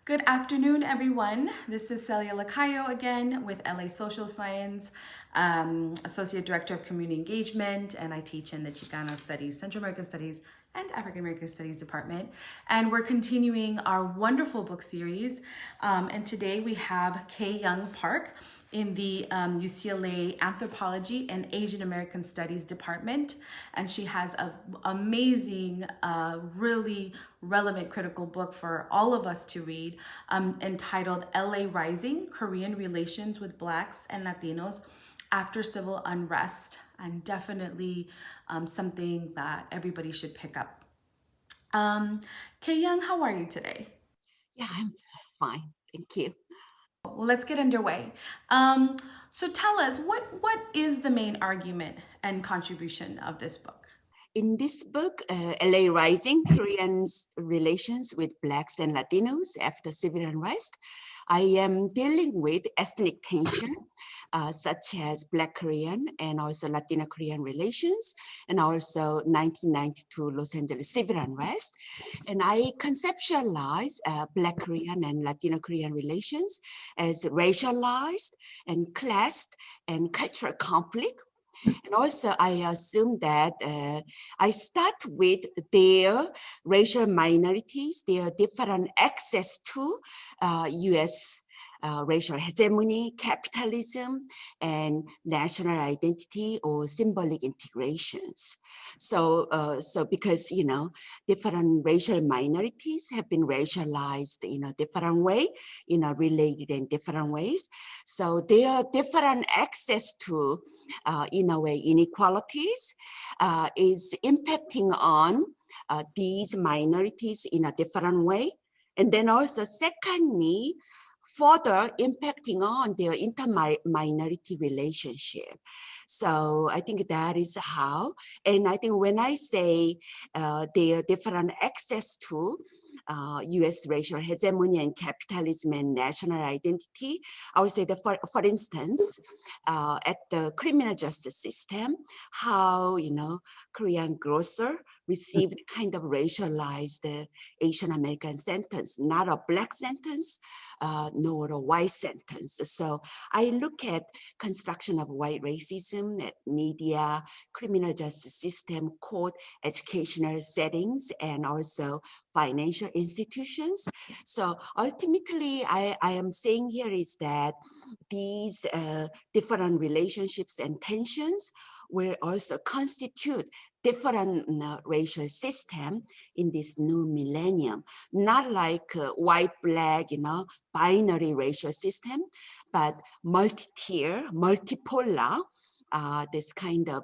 Good afternoon, everyone. This is Celia Lacayo again with LA Social Science, Associate Director of Community Engagement, and I teach in the Chicana Studies, Central American Studies, and African American Studies Department. And we're continuing our wonderful book series. And today we have Kay Young Park in the UCLA Anthropology and Asian American Studies Department. And she has an amazing, really relevant critical book for all of us to read entitled LA Rising, Korean Relations with Blacks and Latinos After Civil Unrest, and definitely something that everybody should pick up. Kay Young, how are you today? Yeah, I'm fine. Thank you. Well, let's get underway. So tell us, what is the main argument and contribution of this book? In this book, LA Rising, Koreans' Relations with Blacks and Latinos After Civil Unrest, I am dealing with ethnic tension, such as Black Korean and also Latino Korean relations, and also 1992 Los Angeles civil unrest. And I conceptualize Black Korean and Latino Korean relations as racialized and classed and cultural conflict. And also, I assume that I start with their racial minorities, their different access to US racial hegemony, capitalism, and national identity or symbolic integrations. So because, different racial minorities have been racialized in a different way, related in different ways. So there are different access to in a way, inequalities is impacting on these minorities in a different way. And then also, secondly, further impacting on their inter-minority relationship. So I think that is how, and I think when I say their different access to US racial hegemony and capitalism and national identity, I would say that for instance, at the criminal justice system, how, Korean grocer received kind of racialized Asian American sentence, not a Black sentence, nor a white sentence. So I look at construction of white racism at media, criminal justice system, court, educational settings, and also financial institutions. So ultimately, I am saying here is that these different relationships and tensions will also constitute different racial system in this new millennium, not like white, black, binary racial system, but multi-tier, multipolar, this kind of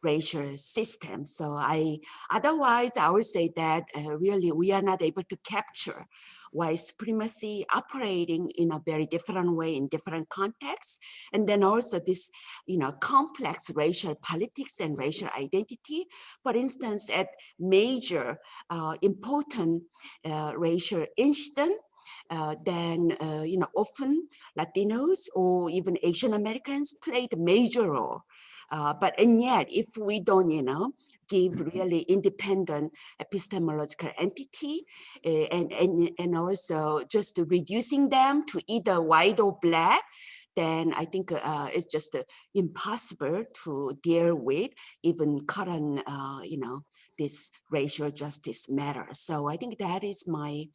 racial system. So otherwise I would say that really we are not able to capture white supremacy operating in a very different way in different contexts. And then also this, complex racial politics and racial identity. For instance, at major important racial incident, then often Latinos or even Asian Americans played a major role. And yet, if we don't, give really independent epistemological entity and also just reducing them to either white or black, then I think it's just impossible to deal with even current, this racial justice matter. So I think that is my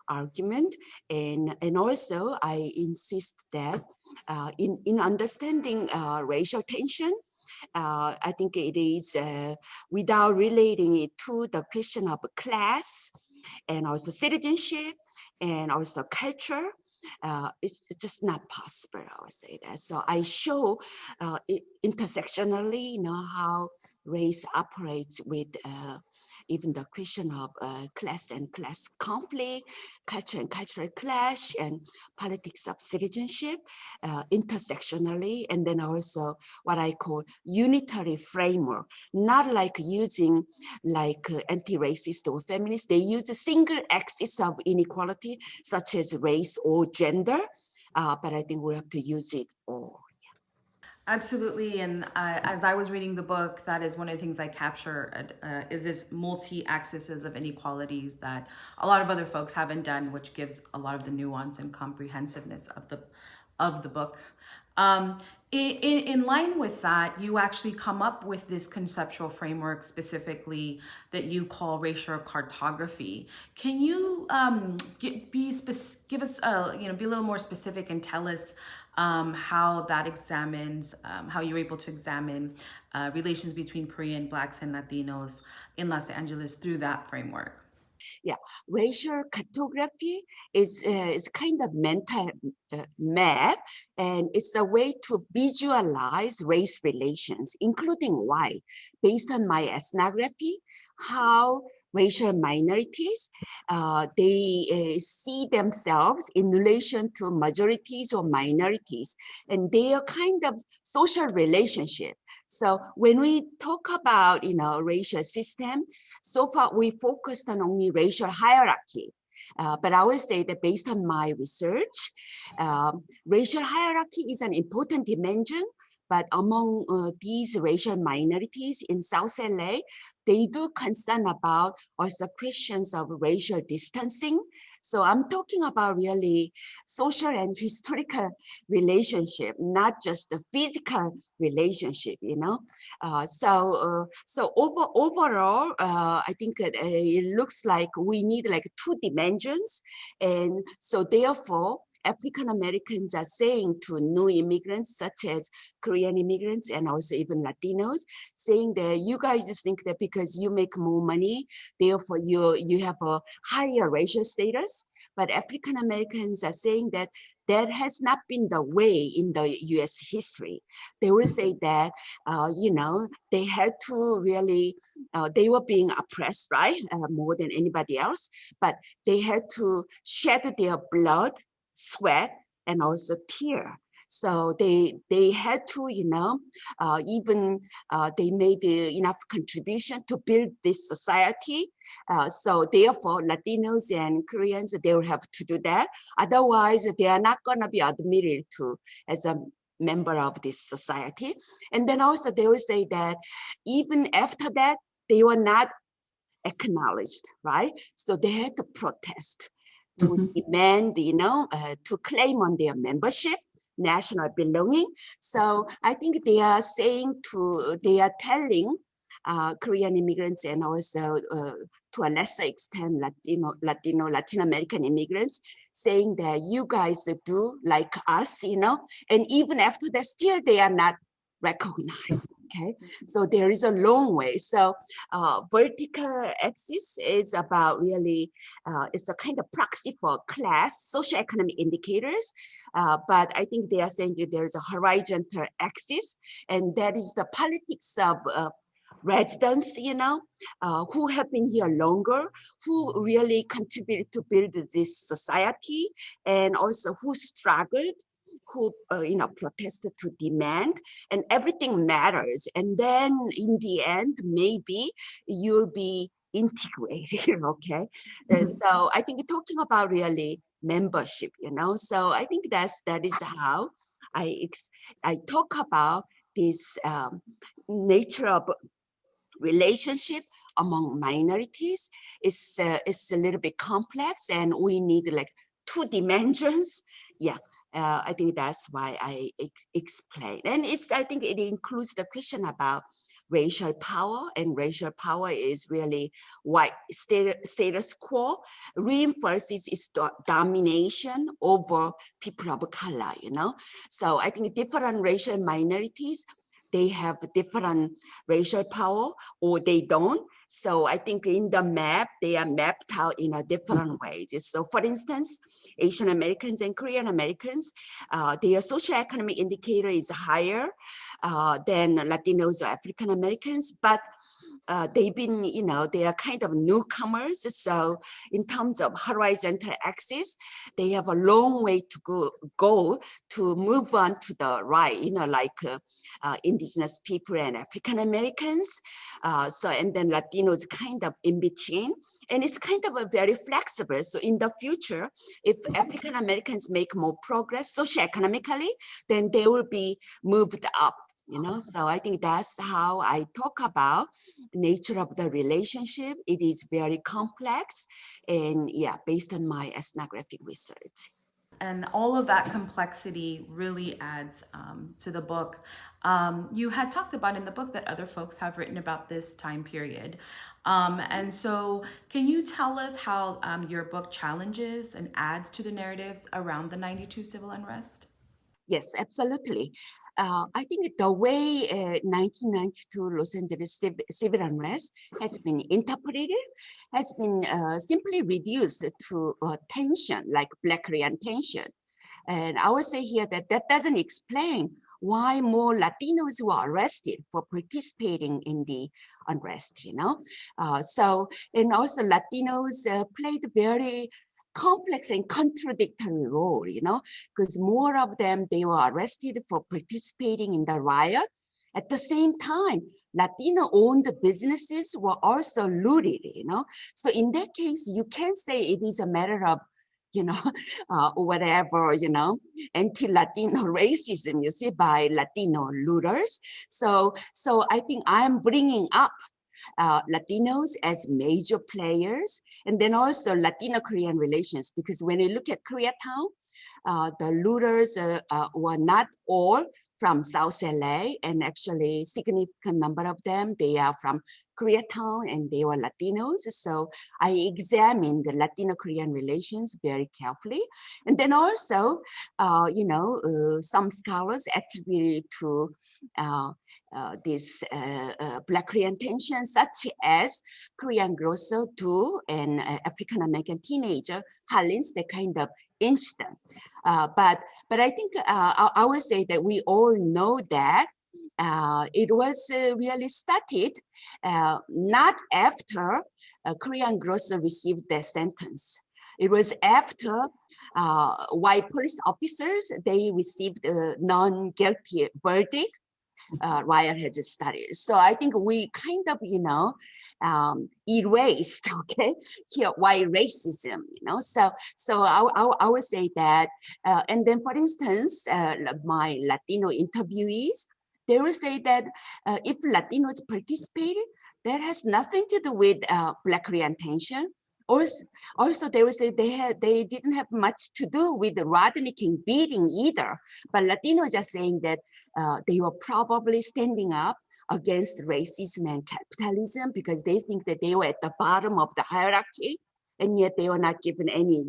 argument. And also I insist that in understanding racial tension, I think it is without relating it to the question of class and also citizenship and also culture, it's just not possible, I would say that. So I show intersectionally, how race operates with even the question of class and class conflict, culture and cultural clash, and politics of citizenship intersectionally, and then also what I call unitary framework, not like using like anti-racist or feminist. They use a single axis of inequality, such as race or gender, but I think we have to use it all. Absolutely, and as I was reading the book, that is one of the things I capture is this multi-axis of inequalities that a lot of other folks haven't done, which gives a lot of the nuance and comprehensiveness of the book. Um, in line with that, you actually come up with this conceptual framework specifically that you call racial cartography. Can you give us be a little more specific and tell us how that examines, how you're able to examine relations between Korean Blacks and Latinos in Los Angeles through that framework? Yeah, racial cartography is kind of mental map, and it's a way to visualize race relations, including why, based on my ethnography, how racial minorities they see themselves in relation to majorities or minorities, and their kind of social relationship. So when we talk about racial system, so far, we focused on only racial hierarchy. But I will say that based on my research, racial hierarchy is an important dimension, but among these racial minorities in South LA, they do concern about also questions of racial distancing. So I'm talking about really social and historical relationship, not just the physical relationship, so overall, I think it looks like we need like 2 dimensions, and so therefore African Americans are saying to new immigrants such as Korean immigrants and also even Latinos, saying that you guys think that because you make more money, therefore you have a higher racial status. But African Americans are saying that that has not been the way in the US history. They will say that, they had to really, they were being oppressed, right? More than anybody else, but they had to shed their blood, sweat, and also tear. So they had to, even they made enough contribution to build this society. So therefore, Latinos and Koreans, they will have to do that. Otherwise, they are not going to be admitted to as a member of this society. And then also they will say that even after that, they were not acknowledged, right? So they had to protest, to demand, to claim on their membership, national belonging. So I think they are telling Korean immigrants and also to a lesser extent Latin American immigrants, saying that you guys do like us, and even after that, still they are not recognized. Okay, so there is a long way. So vertical axis is about really, it's a kind of proxy for class, socioeconomic indicators. But I think they are saying that there is a horizontal axis, and that is the politics of residents, who have been here longer, who really contributed to build this society, and also who struggled, who protested to demand, and everything matters. And then in the end, maybe you'll be integrated, okay? So I think talking about really membership, so I think that is how I talk about this nature of relationship among minorities. Is a little bit complex, and we need like 2 dimensions. Yeah, I think that's why I explain. And I think it includes the question about racial power, and racial power is really white status quo reinforces its domination over people of color, So I think different racial minorities, they have different racial power or they don't. So I think in the map, they are mapped out in a different ways. So for instance, Asian Americans and Korean Americans, their socioeconomic indicator is higher than Latinos or African Americans, but they've been, they are kind of newcomers. So in terms of horizontal axis, they have a long way to go to move on to the right, like indigenous people and African Americans. And then Latinos kind of in between. And it's kind of a very flexible. So in the future, if African Americans make more progress socioeconomically, then they will be moved up So I think that's how I talk about nature of the relationship. It is very complex and yeah, based on my ethnographic research. And all of that complexity really adds to the book. You had talked about in the book that other folks have written about this time period. And so, can you tell us how your book challenges and adds to the narratives around the 92 civil unrest? Yes, absolutely. I think the way 1992 Los Angeles civil unrest has been interpreted has been simply reduced to tension, like Black Korean tension. And I would say here that that doesn't explain why more Latinos were arrested for participating in the unrest, and also Latinos played very complex and contradictory role, because more of them, they were arrested for participating in the riot. At the same time, Latino-owned businesses were also looted, So in that case, you can't say it is a matter of, whatever, anti-Latino racism, you see, by Latino looters. So I think I'm bringing up Latinos as major players, and then also Latino-Korean relations, because when you look at Koreatown, the looters were not all from South LA, and actually significant number of them, they are from Koreatown and they were Latinos. So I examined the Latino-Korean relations very carefully. And then also, some scholars attribute to this Black Korean tension, such as Korean Grosso Do and African-American teenager Harlins, the kind of incident. But I think I will say that we all know that it was really started not after Korean Grosso received their sentence. It was after white police officers, they received a non-guilty verdict. Riot has started. So I think we kind of, erased, okay, here white racism, So I would say that, and then for instance, my Latino interviewees, they will say that if Latinos participated, that has nothing to do with Black Korean tension. Also, they will say they didn't have much to do with the Rodney King beating either. But Latinos are saying that they were probably standing up against racism and capitalism because they think that they were at the bottom of the hierarchy, and yet they were not given any,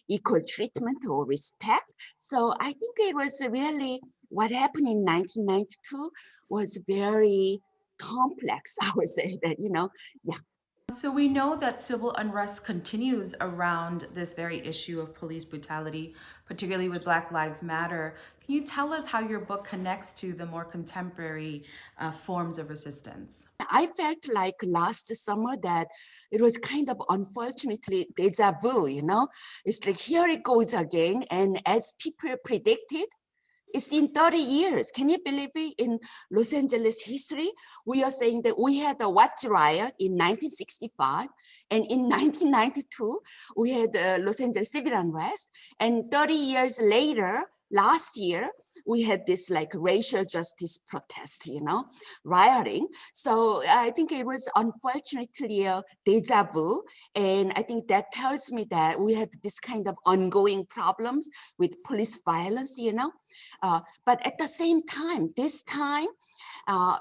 equal treatment or respect. So I think it was really what happened in 1992 was very complex. I would say that, yeah. So we know that civil unrest continues around this very issue of police brutality, particularly with Black Lives Matter. Can you tell us how your book connects to the more contemporary forms of resistance? I felt like last summer that it was kind of unfortunately deja vu, It's like here it goes again. And as people predicted, it's in 30 years. Can you believe it? In Los Angeles history, we are saying that we had a Watts riot in 1965, and in 1992, we had the Los Angeles civil unrest, and 30 years later, last year, we had this like racial justice protest, rioting. So I think it was unfortunately a deja vu, and I think that tells me that we had this kind of ongoing problems with police violence, but at the same time, this time,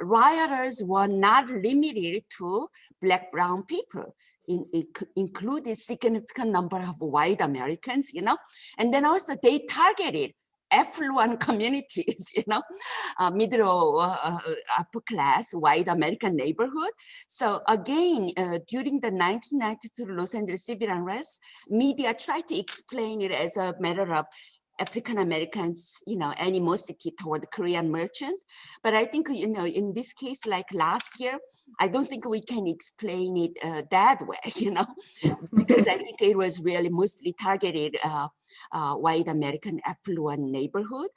rioters were not limited to Black, brown people. It included significant number of white Americans, and then also they targeted affluent communities, middle upper class white American neighborhood. So again, during the 1992 Los Angeles civil unrest, media tried to explain it as a matter of African Americans, animosity toward Korean merchants. But I think, in this case, like last year, I don't think we can explain it that way, because I think it was really mostly targeted white American affluent neighborhood.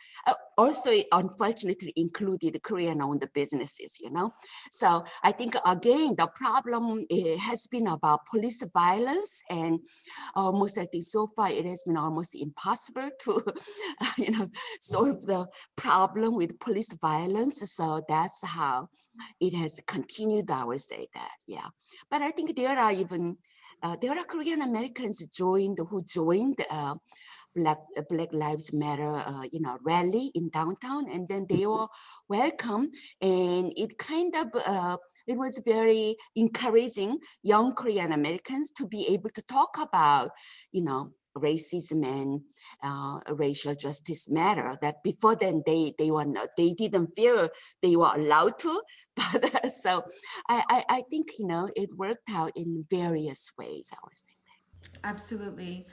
also unfortunately included Korean-owned businesses, you know. So I think again, the problem has been about police violence, and almost I think so far it has been almost impossible to, you know, solve the problem with police violence. So that's how it has continued, I would say that, yeah. But I think there are even, there are Korean Americans who joined Black Lives Matter, you know, rally in downtown, and then they were welcome, and it kind of, it was very encouraging young Korean Americans to be able to talk about, you know, racism and racial justice matter, that before then they were not, they didn't feel they were allowed to, but so I think, you know, it worked out in various ways, I was thinking. Absolutely.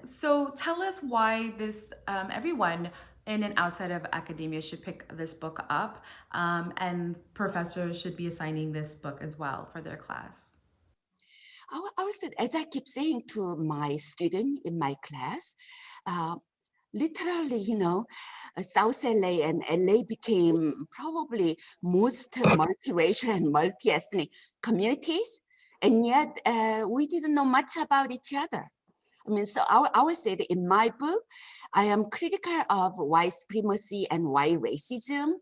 So tell us why this everyone in and outside of academia should pick this book up, and professors should be assigning this book as well for their class. I was, as I keep saying to my student in my class, literally, you know, South LA and LA became probably most multiracial and multi-ethnic communities, and yet we didn't know much about each other. I mean, so I would say that in my book, I am critical of white supremacy and white racism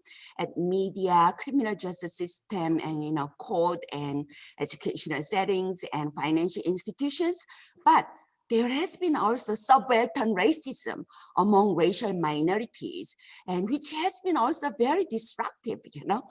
at media, criminal justice system, and, you know, court and educational settings and financial institutions. But there has been also subaltern racism among racial minorities, and which has been also very destructive, you know,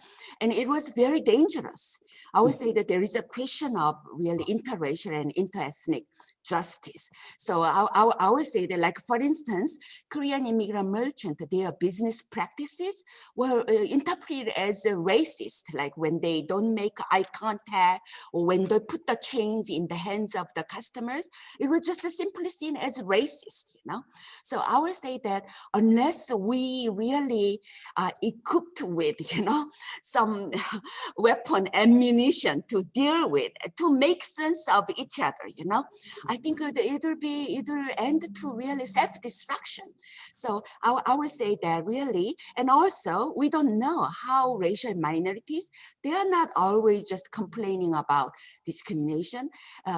and it was very dangerous. I would say that there is a question of really interracial and interethnic justice. So I would say that, like, for instance, Korean immigrant merchant, their business practices were interpreted as racist, like when they don't make eye contact or when they put the chains in the hands of the customers, it was just simply seen as racist, you know. So I would say that unless we really are equipped with, you know, some weapon ammunition to deal with, to make sense of each other, you know, I think it'll end to really self-destruction. So I would say that really, and also we don't know how racial minorities, they are not always just complaining about discrimination.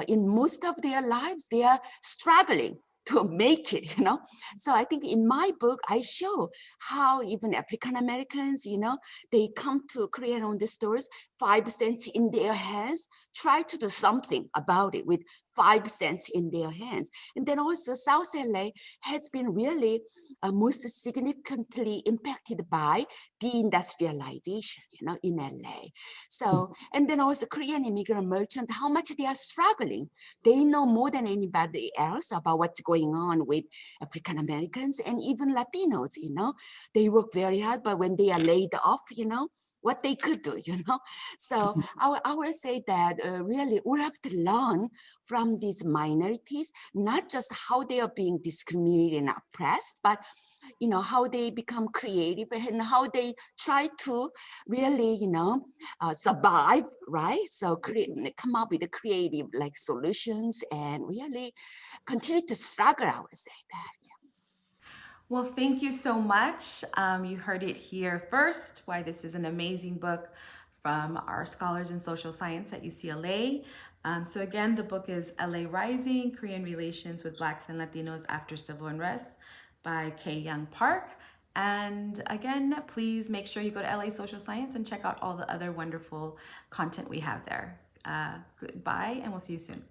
In most of their lives, they are struggling to make it, you know. So I think in my book, I show how even African Americans, you know, they come to Korean-owned stores, 5 cents in their hands, try to do something about it with 5 cents in their hands. And then also South LA has been really most significantly impacted by deindustrialization, you know, in LA. So, and then also Korean immigrant merchant, how much they are struggling. They know more than anybody else about what's going on with African Americans and even Latinos, you know. They work very hard, but when they are laid off, you know, what they could do, you know. So I would say that really we have to learn from these minorities, not just how they are being discriminated and oppressed, but, you know, how they become creative and how they try to really, you know, survive, right? So come up with the creative like solutions and really continue to struggle, I would say that. Well, thank you so much. You heard it here first, why this is an amazing book from our scholars in social science at UCLA. So again, the book is LA Rising, Korean Relations with Blacks and Latinos After Civil Unrest by K. Young Park. And again, please make sure you go to LA Social Science and check out all the other wonderful content we have there. Goodbye, and we'll see you soon.